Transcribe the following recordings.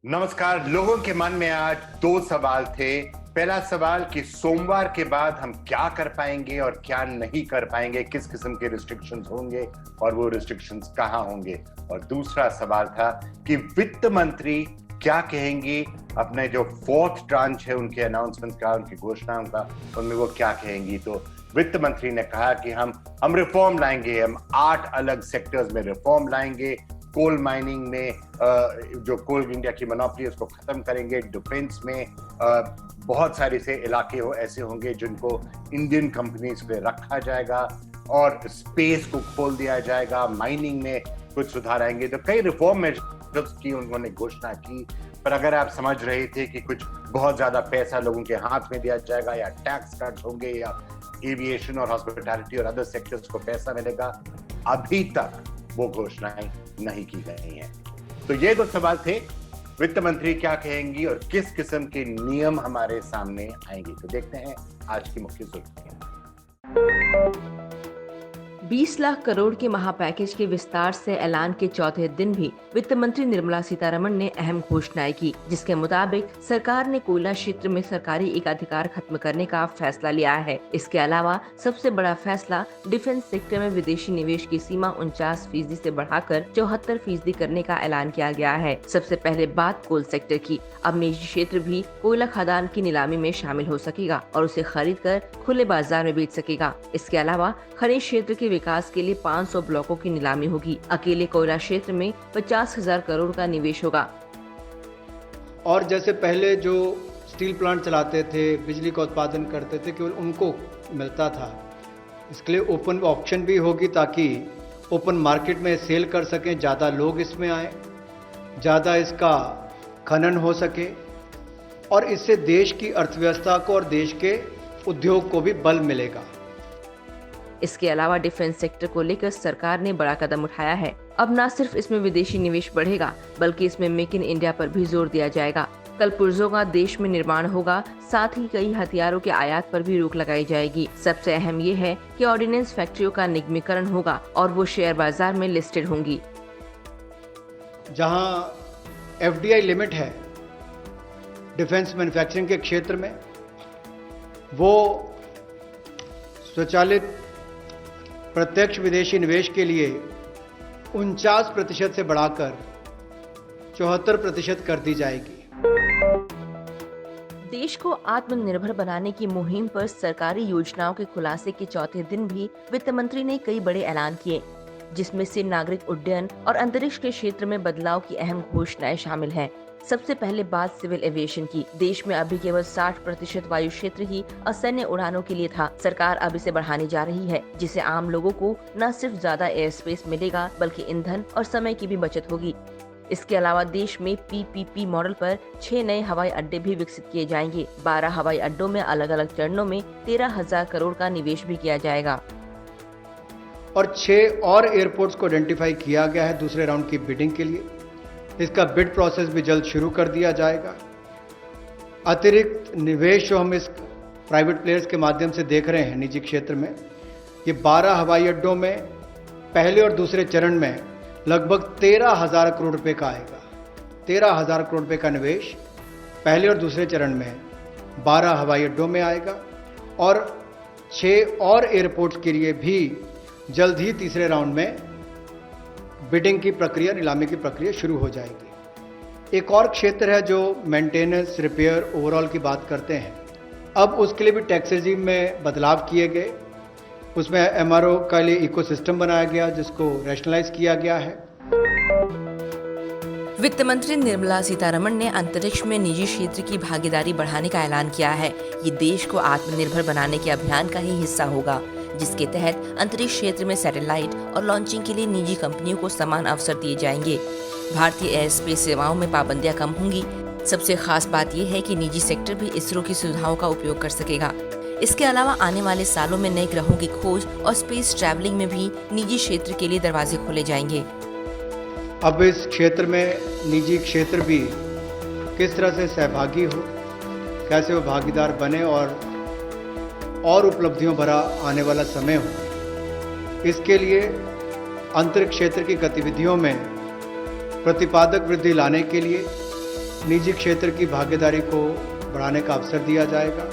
नमस्कार। लोगों के मन में आज दो सवाल थे। पहला सवाल कि सोमवार के बाद हम क्या कर पाएंगे और क्या नहीं कर पाएंगे, किस किस्म के रिस्ट्रिक्शंस होंगे और वो रिस्ट्रिक्शंस कहां होंगे। और दूसरा सवाल था कि वित्त मंत्री क्या कहेंगी, अपने जो फोर्थ ट्रांच है उनके अनाउंसमेंट का, उनकी घोषणाओं का, उनमें वो क्या कहेंगी। तो वित्त मंत्री ने कहा कि हम रिफॉर्म लाएंगे, हम 8 अलग सेक्टर्स में रिफॉर्म लाएंगे। कोल माइनिंग में जो कोल इंडिया की मोनोपोली उसको खत्म करेंगे। डिफेंस में बहुत सारे से इलाके ऐसे होंगे जिनको इंडियन कंपनीज पे रखा जाएगा और स्पेस को खोल दिया जाएगा। माइनिंग में कुछ सुधार आएंगे। तो कई रिफॉर्म मेजर्स की उन्होंने घोषणा की। पर अगर आप समझ रहे थे कि कुछ बहुत ज्यादा पैसा लोगों के हाथ में दिया जाएगा या टैक्स कट होंगे या एविएशन और हॉस्पिटैलिटी और अदर सेक्टर्स को पैसा मिलेगा, अभी तक वो घोषणाएं नहीं की गई हैं। तो ये दो सवाल थे, वित्त मंत्री क्या कहेंगी और किस किस्म के नियम हमारे सामने आएंगे। तो देखते हैं आज की मुख्य सुर्खियां। 20 लाख करोड़ के महापैकेज के विस्तार से ऐलान के चौथे दिन भी वित्त मंत्री निर्मला सीतारमण ने अहम घोषणाएं की, जिसके मुताबिक सरकार ने कोयला क्षेत्र में सरकारी एकाधिकार खत्म करने का फैसला लिया है। इसके अलावा सबसे बड़ा फैसला डिफेंस सेक्टर में विदेशी निवेश की सीमा 49% से बढ़ाकर 74% करने का ऐलान किया गया है। सबसे पहले बात कोल सेक्टर की। अब निजी क्षेत्र भी कोयला खदान की नीलामी में शामिल हो सकेगा और उसे खरीद कर खुले बाजार में बेच सकेगा। इसके अलावा खनिज क्षेत्र के विकास के लिए 500 ब्लॉकों की नीलामी होगी। अकेले कोयला क्षेत्र में 50,000 करोड़ का निवेश होगा। और जैसे पहले जो स्टील प्लांट चलाते थे, बिजली का उत्पादन करते थे, केवल उनको मिलता था। इसके लिए ओपन ऑक्शन भी होगी ताकि ओपन मार्केट में सेल कर सकें, ज़्यादा लोग इसमें आए, ज़्यादा इसका खनन हो सके और इससे देश की अर्थव्यवस्था को और देश के उद्योग को भी बल मिलेगा। इसके अलावा डिफेंस सेक्टर को लेकर सरकार ने बड़ा कदम उठाया है। अब न सिर्फ इसमें विदेशी निवेश बढ़ेगा, बल्कि इसमें मेक इन इंडिया पर भी जोर दिया जाएगा। कल पुर्जों का देश में निर्माण होगा, साथ ही कई हथियारों के आयात पर भी रोक लगाई जाएगी। सबसे अहम ये है कि ऑर्डिनेंस फैक्ट्रियों का निगमीकरण होगा और वो शेयर बाजार में लिस्टेड होंगी। जहां FDI लिमिट है डिफेंस मैन्युफैक्चरिंग के क्षेत्र में, वो स्वचालित प्रत्यक्ष विदेशी निवेश के लिए 49% से बढ़ाकर 74% कर दी जाएगी। देश को आत्मनिर्भर बनाने की मुहिम पर सरकारी योजनाओं के खुलासे के चौथे दिन भी वित्त मंत्री ने कई बड़े ऐलान किए, जिसमें से नागरिक उड्डयन और अंतरिक्ष के क्षेत्र में बदलाव की अहम घोषणाएं शामिल हैं। सबसे पहले बात सिविल एविएशन की। देश में अभी केवल 60% वायु क्षेत्र ही असैन्य उड़ानों के लिए था। सरकार अब इसे बढ़ाने जा रही है, जिससे आम लोगों को न सिर्फ ज्यादा एयर स्पेस मिलेगा, बल्कि ईंधन और समय की भी बचत होगी। इसके अलावा देश में PPP मॉडल पर 6 नए हवाई अड्डे भी विकसित किए जाएंगे। 12 हवाई अड्डों में अलग अलग चरणों में 13,000 करोड़ का निवेश भी किया जाएगा। और 6 और एयरपोर्ट्स को आइडेंटिफाई किया गया है दूसरे राउंड की बिडिंग के लिए। इसका बिड प्रोसेस भी जल्द शुरू कर दिया जाएगा। अतिरिक्त निवेश जो हम इस प्राइवेट प्लेयर्स के माध्यम से देख रहे हैं निजी क्षेत्र में, ये 12 हवाई अड्डों में पहले और दूसरे चरण में लगभग 13,000 करोड़ रुपए का आएगा। 13,000 करोड़ रुपए का निवेश पहले और दूसरे चरण में 12 हवाई अड्डों में आएगा और 6 और एयरपोर्ट्स के लिए भी जल्द ही तीसरे राउंड में बिडिंग की प्रक्रिया, नीलामी की प्रक्रिया शुरू हो जाएगी। एक और क्षेत्र है जो मेंटेनेंस, रिपेयर, ओवरऑल की बात करते हैं। अब उसके लिए भी टैक्स रेजिम में बदलाव किए गए। उसमें MRO का लिए इकोसिस्टम बनाया गया, जिसको रैशनलाइज किया गया है। वित्त मंत्री निर्मला सीतारमण ने अंतरिक्ष में निजी क्षेत्र की भागीदारी बढ़ाने का ऐलान किया है। ये देश को आत्मनिर्भर बनाने के अभियान का ही हिस्सा होगा, जिसके तहत अंतरिक्ष क्षेत्र में सैटेलाइट और लॉन्चिंग के लिए निजी कंपनियों को समान अवसर दिए जाएंगे। भारतीय एयर स्पेस सेवाओं में पाबंदियां कम होंगी। सबसे खास बात यह है कि निजी सेक्टर भी इसरो की सुविधाओं का उपयोग कर सकेगा। इसके अलावा आने वाले सालों में नए ग्रहों की खोज और स्पेस ट्रैवलिंग में भी निजी क्षेत्र के लिए दरवाजे खोले जाएंगे। अब इस क्षेत्र में निजी क्षेत्र भी किस तरह से सहभागी हो, कैसे वो भागीदार बने और उपलब्धियों भरा आने वाला समय हो, इसके लिए अंतरिक्ष क्षेत्र की गतिविधियों में प्रतिपादक वृद्धि लाने के लिए निजी क्षेत्र की भागीदारी को बढ़ाने का अवसर दिया जाएगा,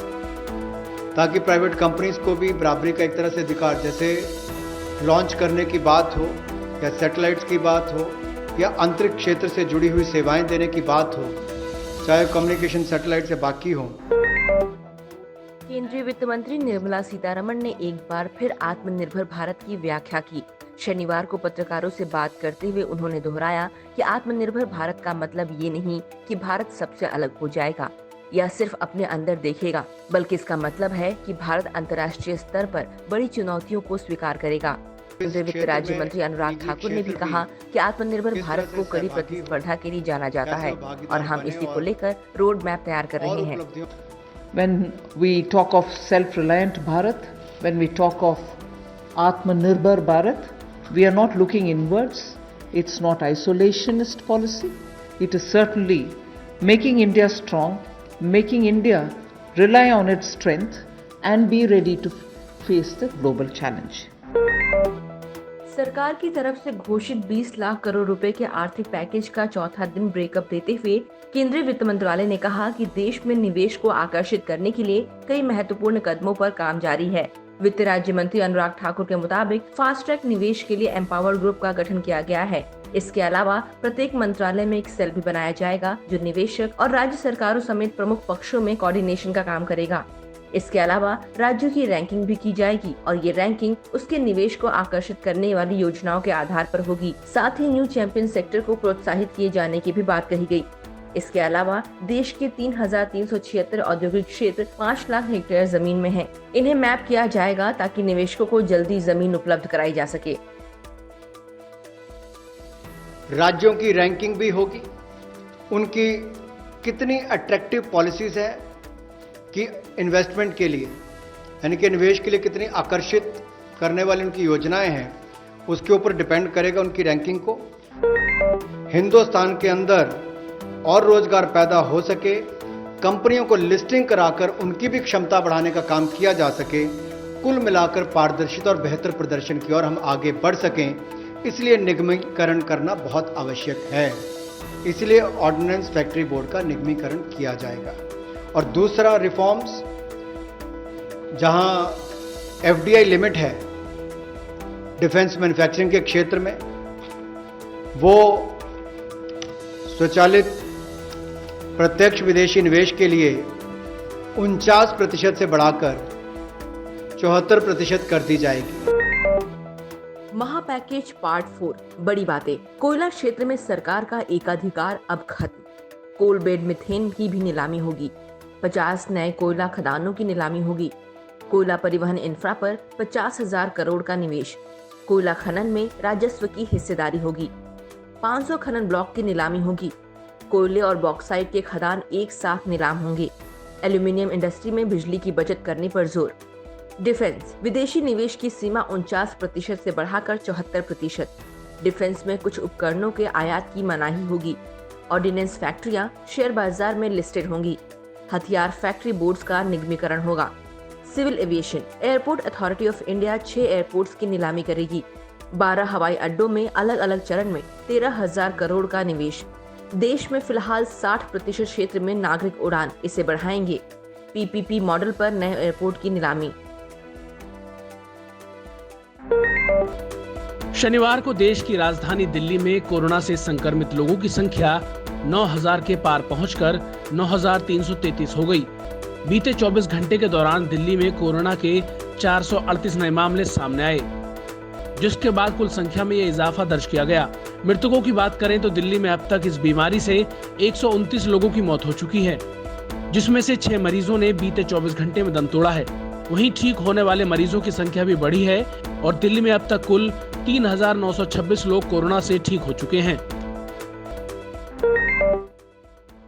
ताकि प्राइवेट कंपनीज को भी बराबरी का एक तरह से अधिकार, जैसे लॉन्च करने की बात हो या सैटेलाइट्स की बात हो या अंतरिक्ष क्षेत्र से जुड़ी हुई सेवाएं देने की बात हो, चाहे कम्युनिकेशन सैटेलाइट से बाकी हो। केंद्रीय वित्त मंत्री निर्मला सीतारमण ने एक बार फिर आत्मनिर्भर भारत की व्याख्या की। शनिवार को पत्रकारों से बात करते हुए उन्होंने दोहराया कि आत्मनिर्भर भारत का मतलब ये नहीं कि भारत सबसे अलग हो जाएगा या सिर्फ अपने अंदर देखेगा, बल्कि इसका मतलब है कि भारत अंतर्राष्ट्रीय स्तर पर बड़ी चुनौतियों को स्वीकार करेगा। केंद्रीय वित्त राज्य मंत्री अनुराग ठाकुर ने भी कहा कि आत्मनिर्भर भारत को कड़ी प्रतिस्पर्धा के लिए जाना जाता है और हम इसी को लेकर रोड मैप तैयार कर रहे हैं। When we talk of self-reliant Bharat, when we talk of Atmanirbhar Bharat, we are not looking inwards. It's not isolationist policy. It is certainly making India strong, making India rely on its strength and be ready to face the global challenge. सरकार की तरफ से घोषित 20 लाख करोड़ रुपए के आर्थिक package का चौथा दिन ब्रेकअप देते हुए केंद्रीय वित्त मंत्रालय ने कहा कि देश में निवेश को आकर्षित करने के लिए कई महत्वपूर्ण कदमों पर काम जारी है। वित्त राज्य मंत्री अनुराग ठाकुर के मुताबिक फास्ट ट्रैक निवेश के लिए एम्पावर्ड ग्रुप का गठन किया गया है। इसके अलावा प्रत्येक मंत्रालय में एक सेल भी बनाया जाएगा जो निवेशक और राज्य सरकारों समेत प्रमुख पक्षों में कोऑर्डिनेशन का काम करेगा। इसके अलावा राज्यों की रैंकिंग भी की जाएगी और ये रैंकिंग उसके निवेश को आकर्षित करने वाली योजनाओं के आधार पर होगी। साथ ही न्यू चैंपियन सेक्टर को प्रोत्साहित किए जाने की भी बात कही गई। इसके अलावा देश के 3,376 औद्योगिक क्षेत्र 5 लाख हेक्टेयर जमीन में हैं। इन्हें मैप किया जाएगा ताकि निवेशकों को जल्दी जमीन उपलब्ध कराई जा सके। राज्यों की रैंकिंग भी होगी, उनकी कितनी अट्रैक्टिव पॉलिसीज है कि इन्वेस्टमेंट के लिए, यानी कि निवेश के लिए कितनी आकर्षित करने वाली उनकी योजनाएं हैं, उसके ऊपर डिपेंड करेगा उनकी रैंकिंग को। हिंदुस्तान के अंदर और रोजगार पैदा हो सके, कंपनियों को लिस्टिंग कराकर उनकी भी क्षमता बढ़ाने का काम किया जा सके, कुल मिलाकर पारदर्शिता और बेहतर प्रदर्शन की ओर हम आगे बढ़ सकें, इसलिए निगमीकरण करना बहुत आवश्यक है। इसलिए ऑर्डिनेंस फैक्ट्री बोर्ड का निगमीकरण किया जाएगा। और दूसरा रिफॉर्म्स, जहां एफडीआई लिमिट है डिफेंस मैन्युफैक्चरिंग के क्षेत्र में, वो स्वचालित प्रत्यक्ष विदेशी निवेश के लिए 49% से बढ़ाकर 74% कर दी जाएगी। महापैकेज पार्ट 4, बड़ी बातें। कोयला क्षेत्र में सरकार का एकाधिकार अब खत्म। कोल बेड मिथेन की भी नीलामी होगी। 50 नए कोयला खदानों की नीलामी होगी। कोयला परिवहन इंफ्रा पर 50,000 करोड़ का निवेश। कोयला खनन में राजस्व की हिस्सेदारी होगी। 500 खनन ब्लॉक की नीलामी होगी। कोयले और बॉक्साइट के खदान एक साथ नीलाम होंगे। एल्यूमिनियम इंडस्ट्री में बिजली की बचत करने पर जोर। डिफेंस, विदेशी निवेश की सीमा 49% से बढ़ाकर 74%। डिफेंस में कुछ उपकरणों के आयात की मनाही होगी। ऑर्डिनेंस फैक्ट्रियां शेयर बाजार में लिस्टेड होंगी। हथियार फैक्ट्री बोर्ड्स का निगमीकरण होगा। Civil aviation, airport authority of India 6 airports की नीलामी करेगी। 12 हवाई अड्डों में अलग अलग चरण में 13,000 करोड़ का निवेश। देश में फिलहाल 60% क्षेत्र में नागरिक उड़ान, इसे बढ़ाएंगे। पीपीपी मॉडल पर नए एयरपोर्ट की नीलामी। शनिवार को देश की राजधानी दिल्ली में कोरोना से संक्रमित लोगों की संख्या 9,000 के पार पहुंचकर 9,333 हो गई। बीते 24 घंटे के दौरान दिल्ली में कोरोना के 438 नए मामले सामने आए, जिसके बाद कुल संख्या में ये इजाफा दर्ज किया गया। मृतकों की बात करें तो दिल्ली में अब तक इस बीमारी से 129 लोगों की मौत हो चुकी है, जिसमें से 6 मरीजों ने बीते 24 घंटे में दम तोड़ा है। वहीं ठीक होने वाले मरीजों की संख्या भी बढ़ी है और दिल्ली में अब तक कुल 3,926 लोग कोरोना से ठीक हो चुके हैं।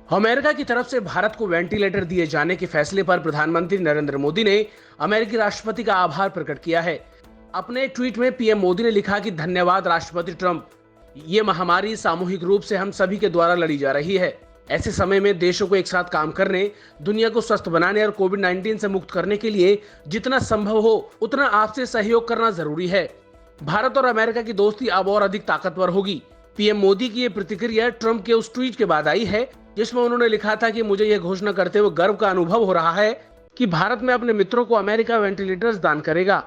अमेरिका की तरफ से भारत को वेंटिलेटर दिए जाने के फैसले पर प्रधानमंत्री नरेंद्र मोदी ने अमेरिकी राष्ट्रपति का आभार प्रकट किया है। अपने एक ट्वीट में पीएम मोदी ने लिखा कि धन्यवाद राष्ट्रपति ट्रंप, ये महामारी सामूहिक रूप से हम सभी के द्वारा लड़ी जा रही है। ऐसे समय में देशों को एक साथ काम करने, दुनिया को स्वस्थ बनाने और कोविड-19 से मुक्त करने के लिए जितना संभव हो उतना आपसे सहयोग करना जरूरी है। भारत और अमेरिका की दोस्ती अब और अधिक ताकतवर होगी। पीएम मोदी की ये प्रतिक्रिया ट्रंप के उस ट्वीट के बाद आई है जिसमें उन्होंने लिखा था कि मुझे यह घोषणा करते हुए गर्व का अनुभव हो रहा है कि भारत में अपने मित्रों को अमेरिका वेंटिलेटर्स दान करेगा।